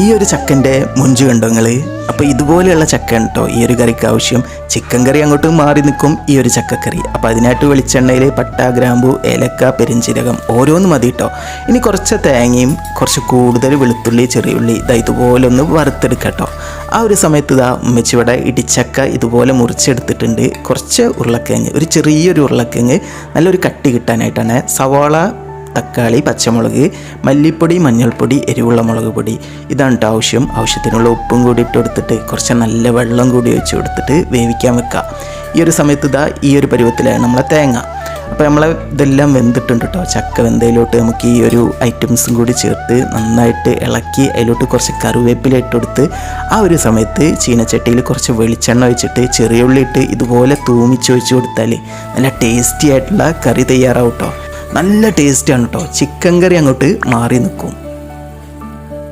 ഈ ഒരു ചക്കൻ്റെ മുഞ്ച് കണ്ടോ നിങ്ങൾ? അപ്പോൾ ഇതുപോലെയുള്ള ചക്ക കേട്ടോ ഈ ഒരു കറിക്ക് ആവശ്യം. ചിക്കൻ കറി അങ്ങോട്ട് മാറി നിൽക്കും ഈ ഒരു ചക്കക്കറി. അപ്പോൾ അതിനായിട്ട് വെളിച്ചെണ്ണയിൽ പട്ട, ഗ്രാമ്പു, ഏലക്ക, പെരിഞ്ചീരകം ഓരോന്ന് മതി കേട്ടോ. ഇനി കുറച്ച് തേങ്ങയും കുറച്ച് കൂടുതൽ വെളുത്തുള്ളി, ചെറിയുള്ളി ഇതുപോലെ ഒന്ന് വറുത്തെടുക്കുക കേട്ടോ. ആ ഒരു സമയത്ത് ഉമ്മച്ചിവിടെ ഇടിച്ചക്ക ഇതുപോലെ മുറിച്ചെടുത്തിട്ടുണ്ട്. കുറച്ച് ഉരുളക്കിഴങ്ങ്, ഒരു ചെറിയൊരു ഉരുളക്കിഴങ്ങ് നല്ലൊരു കട്ടി കിട്ടാനായിട്ടാണ്. സവാള, തക്കാളി, പച്ചമുളക്, മല്ലിപ്പൊടി, മഞ്ഞൾപ്പൊടി, എരിവുള്ള മുളക് പൊടി ഇതാണ് കേട്ടോ ആവശ്യം. ആവശ്യത്തിനുള്ള ഉപ്പും കൂടി ഇട്ട് കൊടുത്തിട്ട് കുറച്ച് നല്ല വെള്ളം കൂടി ഒഴിച്ച് കൊടുത്തിട്ട് വേവിക്കാൻ വെക്കുക. ഈ ഒരു സമയത്ത് ഈ ഒരു പരുവത്തിലാണ് നമ്മളെ തേങ്ങ. അപ്പോൾ നമ്മളെ ഇതെല്ലാം വെന്തിട്ടുണ്ട് കേട്ടോ. ചക്ക വെന്തയിലോട്ട് നമുക്ക് ഈ ഒരു ഐറ്റംസും കൂടി ചേർത്ത് നന്നായിട്ട് ഇളക്കി അതിലോട്ട് കുറച്ച് കറിവേപ്പില ഇട്ട് കൊടുത്ത് ആ ഒരു സമയത്ത് ചീനച്ചട്ടിയിൽ കുറച്ച് വെളിച്ചെണ്ണ ഒഴിച്ചിട്ട് ചെറിയ ഉള്ളി ഇട്ട് ഇതുപോലെ തൂമിച്ചൊഴിച്ച് കൊടുത്താൽ നല്ല ടേസ്റ്റി ആയിട്ടുള്ള കറി തയ്യാറാവും കേട്ടോ. നല്ല ടേസ്റ്റാണ് കേട്ടോ. ചിക്കൻ കറി അങ്ങോട്ട് മാറി നിൽക്കും.